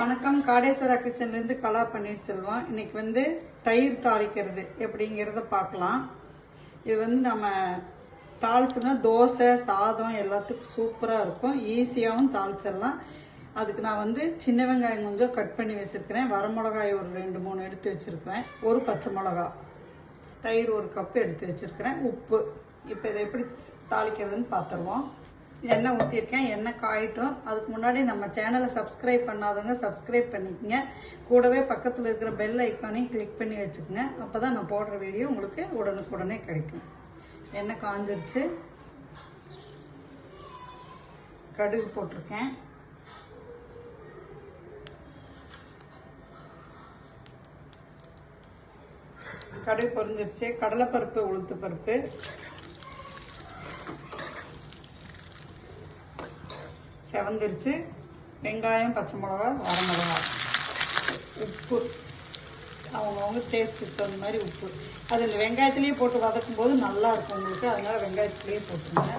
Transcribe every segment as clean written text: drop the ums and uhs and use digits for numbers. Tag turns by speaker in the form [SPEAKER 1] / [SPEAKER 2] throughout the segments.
[SPEAKER 1] வணக்கம். காடேஸ்வரா கிச்சன்லேருந்து கலா பன்னீர்செல்வம். இன்னைக்கு வந்து தயிர் தாளிக்கிறது எப்படிங்கிறத பார்க்கலாம். இது வந்து நம்ம தாளிச்சோம்னா தோசை சாதம் எல்லாத்துக்கும் சூப்பராக இருக்கும். ஈஸியாகவும் தாளிச்சிடலாம். அதுக்கு நான் வந்து சின்ன வெங்காயம் கொஞ்சம் கட் பண்ணி வச்சுருக்கிறேன். வரமிளகாய் ஒரு 2-3 எடுத்து வச்சுருக்கிறேன். ஒரு பச்சை மிளகா, தயிர் 1 கப்பு எடுத்து வச்சுருக்கிறேன், உப்பு. இப்போ இதை எப்படி தாளிக்கிறதுன்னு பார்த்துருவோம். எண்ணெய் ஊற்றிருக்கேன். எண்ணெய் காயிட்டும். அதுக்கு முன்னாடி நம்ம சேனலை சப்ஸ்கிரைப் பண்ணாதவங்க சப்ஸ்கிரைப் பண்ணிக்கோங்க. கூடவே பக்கத்தில் இருக்கிற பெல் ஐக்கானையும் கிளிக் பண்ணி வச்சுக்கோங்க. அப்போ தான் நான் போடுற வீடியோ உங்களுக்கு உடனுக்குடனே கிடைக்கும். எண்ணெய் காஞ்சிருச்சு. கடுகு போட்டிருக்கேன். கடுகு பொரிஞ்சிருச்சு. கடலைப்பருப்பு, உளுத்து பருப்பு, செவந்திருச்சு. வெங்காயம், பச்சை மிளகா, வரமிளகா, உப்பு அவங்கவுங்க டேஸ்ட்டுக்கு தகுந்த மாதிரி உப்பு. அது இந்த வெங்காயத்துலேயே போட்டு வதக்கும் போது நல்லா இருக்கும் உங்களுக்கு. அதனால வெங்காயத்துலேயே போட்டுருங்க.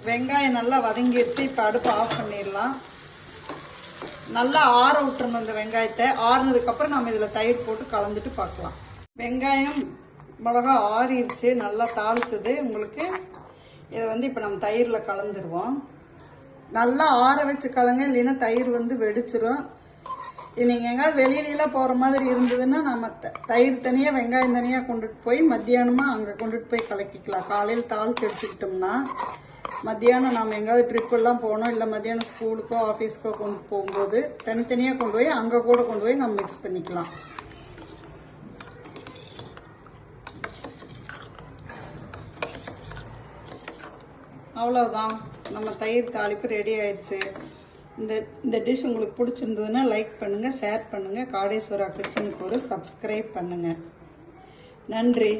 [SPEAKER 1] வெங்காயம் நல்லா வதங்கிடுச்சு. இப்போ அடுப்பு ஆஃப் பண்ணிடலாம். நல்லா ஆற விட்டுறணும் இந்த வெங்காயத்தை. ஆறுனதுக்கப்புறம் நம்ம இதில் தயிர் போட்டு கலந்துட்டு பார்க்கலாம். வெங்காயம் மிளகா ஆறிடுச்சு. நல்லா தாளிச்சது உங்களுக்கு. இதை வந்து இப்போ நம்ம தயிரில் கலந்துருவோம். நல்லா ஆற வச்சு கலங்க, இல்லைன்னா தயிர் வந்து வெடிச்சிடும். நீங்கள் எங்கேயாவது வெளியிலாம் போகிற மாதிரி இருந்ததுன்னா நம்ம தயிர் தனியாக வெங்காயம் தனியாக கொண்டுட்டு போய் மத்தியானமாக அங்கே கொண்டுட்டு போய் கலக்கிக்கலாம். காலையில் தாளித்து எடுத்துக்கிட்டோம்னா மத்தியானம் நம்ம எங்கேயாவது ட்ரிப்பெல்லாம் போனோம், இல்லை மத்தியானம் ஸ்கூலுக்கோ ஆஃபீஸ்க்கோ கொண்டு போகும்போது தனித்தனியாக கொண்டு போய் அங்கே கூட கொண்டு போய் நம்ம மிக்ஸ் பண்ணிக்கலாம். அவ்வளோதான், நம்ம தயிர் தாளிப்பு ரெடி ஆயிடுச்சு. இந்த டிஷ் உங்களுக்கு பிடிச்சிருந்ததுன்னா லைக் பண்ணுங்கள், ஷேர் பண்ணுங்கள். காடேஸ்வரா கிச்சனுக்கு ஒரு சப்ஸ்கிரைப் பண்ணுங்கள். நன்றி.